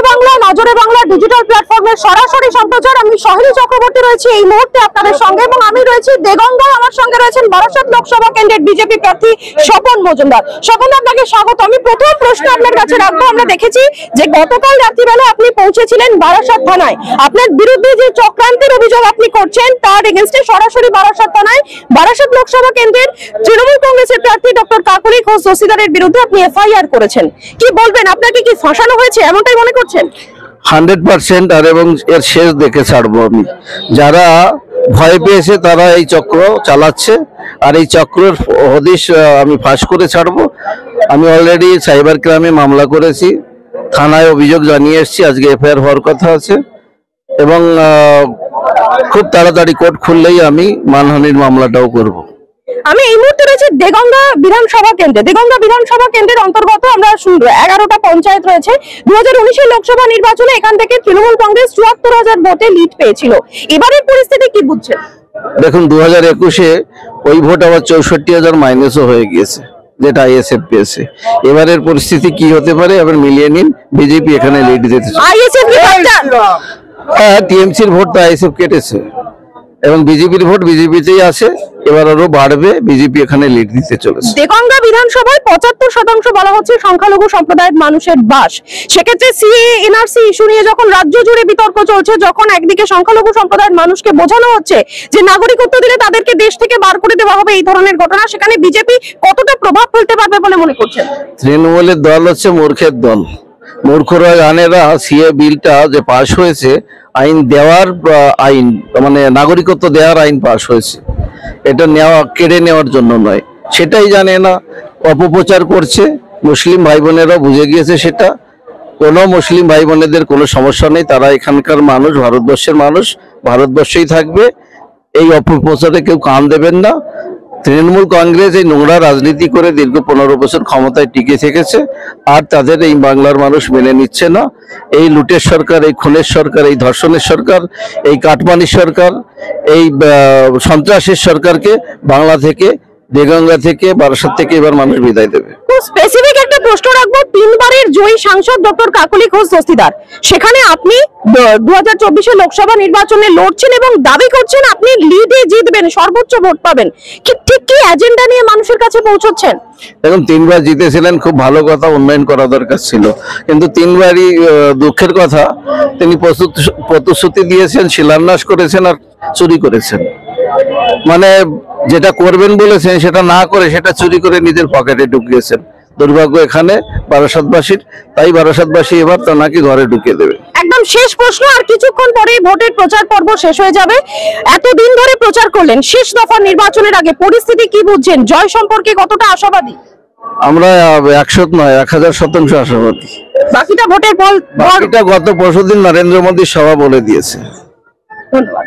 বাংলা নজরে বাংলা ডিজিটাল প্ল্যাটফর্মের সরাসরি সম্প্রচার। আমি সোহিনী চক্রবর্তী রয়েছি এই মুহূর্তে আপনাদের সঙ্গে এবং আমি রয়েছি দেগঙ্গায়। আমার সঙ্গে রয়েছেন বারাসাত লোকসভা কেন্দ্রের বিজেপি প্রার্থী স্বপন মজুমদার। স্বপন, আপনাকে স্বাগত। আমি প্রথম প্রশ্ন আপনার কাছে রাখবো, আমরা দেখেছি যে গতকাল রাত্রিবেলা আপনি পৌঁছেছিলেন বারাসাত থানায়। আপনার বিরুদ্ধে যে চক্রান্তের অভিযোগ আপনি করছেন তার এগেইনস্টে সরাসরি বারাসাত থানায় বারাসাত লোকসভা কেন্দ্রের তৃণমূল কংগ্রেসের প্রার্থী ডক্টর কাকলি ঘোষ দস্তিদারের বিরুদ্ধে আপনি এফআইআর করেছেন। কি বলবেন, আপনাকে কি ফাঁসানো হয়েছে এমনটাই মনে করছেন? 100% আর এবং এর শেষ দেখে ছাড়বো আমি। যারা ভয় পেয়েছে তারা এই চক্র চালাচ্ছে, আর এই চক্রের হদিশ আমি ফাঁস করে ছাড়বো। আমি অলরেডি সাইবার ক্রাইমে মামলা করেছি, থানায় অভিযোগ জানিয়ে এসেছি, আজকে এফআইআর হওয়ার কথা আছে এবং খুব তাড়াতাড়ি কোর্ট খুললেই আমি মানহানির মামলাটাও করব। আমি এই মুহূর্তে রয়েছে দেগঙ্গা বিধানসভা কেন্দ্রে। দেগঙ্গা বিধানসভা কেন্দ্রের অন্তর্গত আমরা 11টা পঞ্চায়েত রয়েছে। 2019 লোকসভা নির্বাচনে এখান থেকে তৃণমূল কংগ্রেস 74,000 ভোটে লিড পেয়েছিল। এবারের পরিস্থিতি কি বুঝছেন? দেখুন, 2021-এ ওই ভোট আবার 64,000 মাইনাসও হয়ে গিয়েছে, যেটা আইএসএফ পেয়েছে। এবারের পরিস্থিতি কি হতে পারে আবার মিলিয়ে নিন। বিজেপি এখানে লিড দিতে চায়। আইএসএফ টিএমসির ভোট তো আইএসএফ কেটেছে এবং বিজেপির ভোট বিজেপিতেই আছে, এবার আরো বাড়বে। বিজেপি এখানে লিড দিতে চলেছে। দেগঙ্গা বিধানসভায় 75% বলা হচ্ছে সংখ্যালঘু সম্প্রদায়ের মানুষের বাস। সেক্ষেত্রে সিএ এনআরসি ইস্যু নিয়ে যখন রাজ্য জুড়ে বিতর্ক চলছে, যখন একদিকে সংখ্যালঘু সম্প্রদায়ের মানুষকে বোঝানো হচ্ছে যে নাগরিকত্ব দিলে তাদেরকে দেশ থেকে বার করে দেওয়া হবে, এই ধরনের ঘটনা, সেখানে বিজেপি কতটা প্রভাব ফেলতে পারবে বলে মনে করছেন? তৃণমূলের দল হচ্ছে মূর্খের দল। মূর্খরা জানে না সিএ বিলটা যে পাশ হয়েছে, আইন দেওয়ার আইন, মানে নাগরিকত্ব দেওয়ার আইন পাশ হয়েছে, এটা কেড়ে নেওয়ার জন্য নয়। সেটাই জানে না, অপপ্রচার করছে। মুসলিম ভাই বোনেরা বুঝে গিয়েছে সেটা। কোনো মুসলিম ভাই বোনেদের কোনো সমস্যা নেই, তারা এখানকার মানুষ, ভারতবর্ষের মানুষ, ভারতবর্ষেই থাকবে। এই অপপ্রচারে কেউ কান দেবেন না। তৃণমূল কংগ্রেস এই নোংরা রাজনীতি করে দীর্ঘ 15 বছর ক্ষমতায় টিকে থেকেছে, আর তাদের এই বাংলার মানুষ মেনে নিচ্ছে না। এই লুটের সরকার, এই খুনের সরকার, এই ধর্ষণের সরকার, এই কাটমানির সরকার, এই সন্ত্রাসের সরকারকে বাংলা থেকে, দেগঙ্গা থেকে, বারাসাত থেকে এবার মানুষ বিদায় দেবে। স্পেসিফিক একটা প্রশ্ন রাখবো, 3 বারের জয়ী সাংসদ ডক্টর কাকলি ঘোষ দস্তিদার, সেখানে আপনি 2024 লোকসভা নির্বাচনে লড়ছেন এবং দাবি করছেন আপনি লিডে জিতবেন, সর্বোচ্চ ভোট পাবেন। ঠিক কি এজেন্ডা নিয়ে মানুষের কাছে পৌঁছচ্ছেন? এখন 3 বার জিতেছিলেন, খুব ভালো কথা, উন্নয়ন করা দরকার ছিল, কিন্তু 3 বারই দুঃখের কথা তিনি প্রতিশ্রুতি দিয়েছেন, শিলান্যাস করেছেন আর চুরি করেছেন। মানে যেটা করবেন বলেছেন সেটা না করে সেটা চুরি করে নিজের পকেটে ঢুকিয়েছেন। দুর্ভাগ্য এখানে বারাসাতবাসীর, তাই বারাসাতবাসী এবার তা নাকি ঘরে ঢুকিয়ে দেবে। একদম শেষ প্রশ্ন, আর কিছুক্ষণ পরে ভোটের প্রচার পর্ব শেষ হয়ে যাবে। এতদিন ধরে প্রচার করলেন, শেষ দফা নির্বাচনের আগে পরিস্থিতি কি বুঝছেন? জয় সম্পর্কে কতটা আশাবাদী? আমরা 100 নয় 1000% আশাবাদী। বাকিটা ভোটের বল, বাকিটা গত পরশুদিন নরেন্দ্র মোদীর সভা বলে দিয়েছে। ধন্যবাদ।